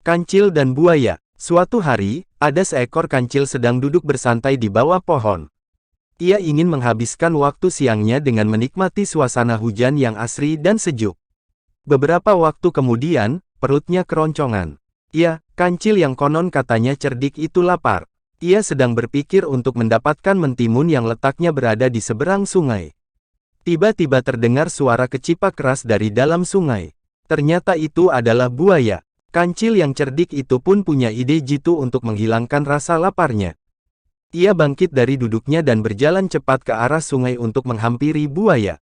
Kancil dan buaya. Suatu hari, ada seekor kancil sedang duduk bersantai di bawah pohon. Ia ingin menghabiskan waktu siangnya dengan menikmati suasana hujan yang asri dan sejuk. Beberapa waktu kemudian, perutnya keroncongan. Ia, kancil yang konon katanya cerdik itu lapar. Ia sedang berpikir untuk mendapatkan mentimun yang letaknya berada di seberang sungai. Tiba-tiba terdengar suara kecipak keras dari dalam sungai. Ternyata itu adalah buaya. Kancil yang cerdik itu pun punya ide jitu untuk menghilangkan rasa laparnya. Ia bangkit dari duduknya dan berjalan cepat ke arah sungai untuk menghampiri buaya.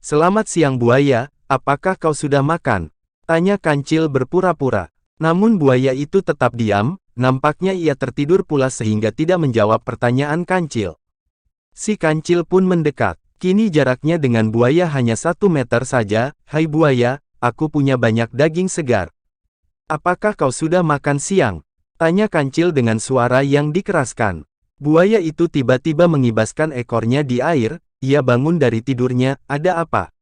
"Selamat siang buaya, apakah kau sudah makan?" tanya kancil berpura-pura. Namun buaya itu tetap diam, nampaknya ia tertidur pulas sehingga tidak menjawab pertanyaan kancil. Si kancil pun mendekat. Kini jaraknya dengan buaya hanya 1 meter saja. "Hai buaya, aku punya banyak daging segar. Apakah kau sudah makan siang?" tanya kancil dengan suara yang dikeraskan. Buaya itu tiba-tiba mengibaskan ekornya di air. Ia bangun dari tidurnya. "Ada apa?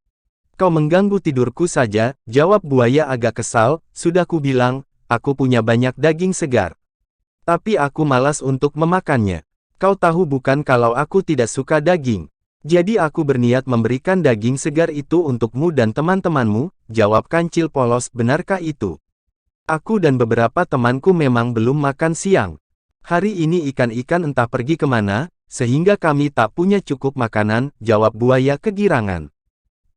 Kau mengganggu tidurku saja," jawab buaya agak kesal. "Sudah kubilang, aku punya banyak daging segar. Tapi aku malas untuk memakannya. Kau tahu bukan kalau aku tidak suka daging. Jadi aku berniat memberikan daging segar itu untukmu dan teman-temanmu," jawab kancil polos. "Benarkah itu? Aku dan beberapa temanku memang belum makan siang. Hari ini ikan-ikan entah pergi kemana, sehingga kami tak punya cukup makanan," jawab buaya kegirangan.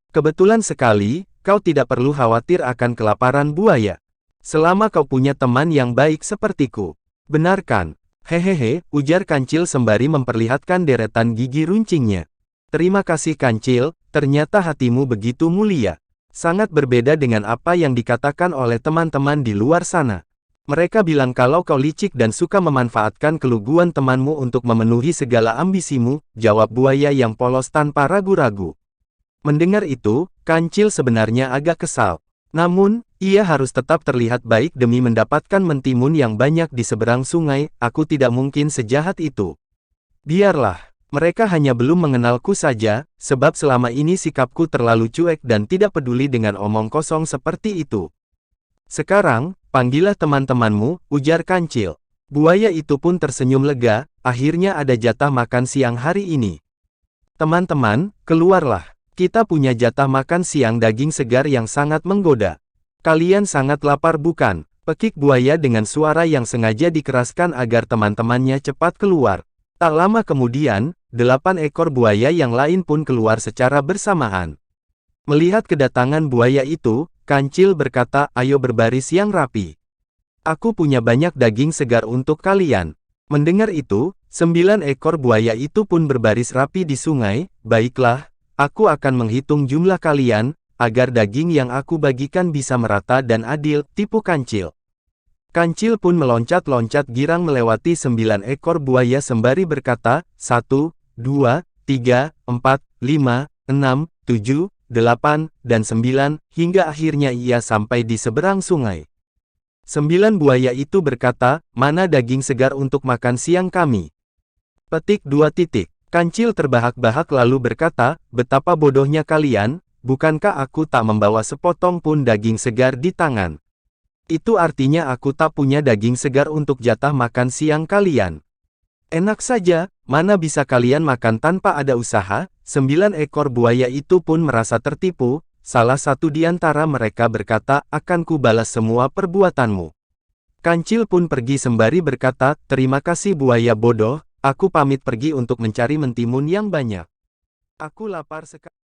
"Kebetulan sekali, kau tidak perlu khawatir akan kelaparan buaya. Selama kau punya teman yang baik sepertiku." "Benarkan?" "Hehehe," ujar kancil sembari memperlihatkan deretan gigi runcingnya. "Terima kasih kancil, ternyata hatimu begitu mulia. Sangat berbeda dengan apa yang dikatakan oleh teman-teman di luar sana. Mereka bilang kalau kau licik dan suka memanfaatkan keluguan temanmu untuk memenuhi segala ambisimu," jawab buaya yang polos tanpa ragu-ragu. Mendengar itu, kancil sebenarnya agak kesal. Namun, ia harus tetap terlihat baik demi mendapatkan mentimun yang banyak di seberang sungai. "Aku tidak mungkin sejahat itu. Biarlah. Mereka hanya belum mengenalku saja, sebab selama ini sikapku terlalu cuek dan tidak peduli dengan omong kosong seperti itu. Sekarang, panggillah teman-temanmu," ujar kancil. Buaya itu pun tersenyum lega. Akhirnya ada jatah makan siang hari ini. "Teman-teman, keluarlah. Kita punya jatah makan siang daging segar yang sangat menggoda. Kalian sangat lapar bukan?" pekik buaya dengan suara yang sengaja dikeraskan agar teman-temannya cepat keluar. Tak lama kemudian, 8 ekor buaya yang lain pun keluar secara bersamaan. Melihat kedatangan buaya itu, kancil berkata, "Ayo berbaris yang rapi. Aku punya banyak daging segar untuk kalian." Mendengar itu, 9 ekor buaya itu pun berbaris rapi di sungai. "Baiklah, aku akan menghitung jumlah kalian, agar daging yang aku bagikan bisa merata dan adil," tipu kancil. Kancil pun meloncat-loncat girang melewati 9 ekor buaya sembari berkata, "1, 2, 3, 4, 5, 6, 7, 8, dan 9, hingga akhirnya ia sampai di seberang sungai. 9 buaya itu berkata, "Mana daging segar untuk makan siang kami?" Petik 2 titik. Kancil terbahak-bahak lalu berkata, "Betapa bodohnya kalian, bukankah aku tak membawa sepotong pun daging segar di tangan? Itu artinya aku tak punya daging segar untuk jatah makan siang kalian. Enak saja, mana bisa kalian makan tanpa ada usaha?" 9 ekor buaya itu pun merasa tertipu. Salah satu di antara mereka berkata, "Akan kubalas semua perbuatanmu." Kancil pun pergi sembari berkata, "Terima kasih buaya bodoh, aku pamit pergi untuk mencari mentimun yang banyak. Aku lapar sekali."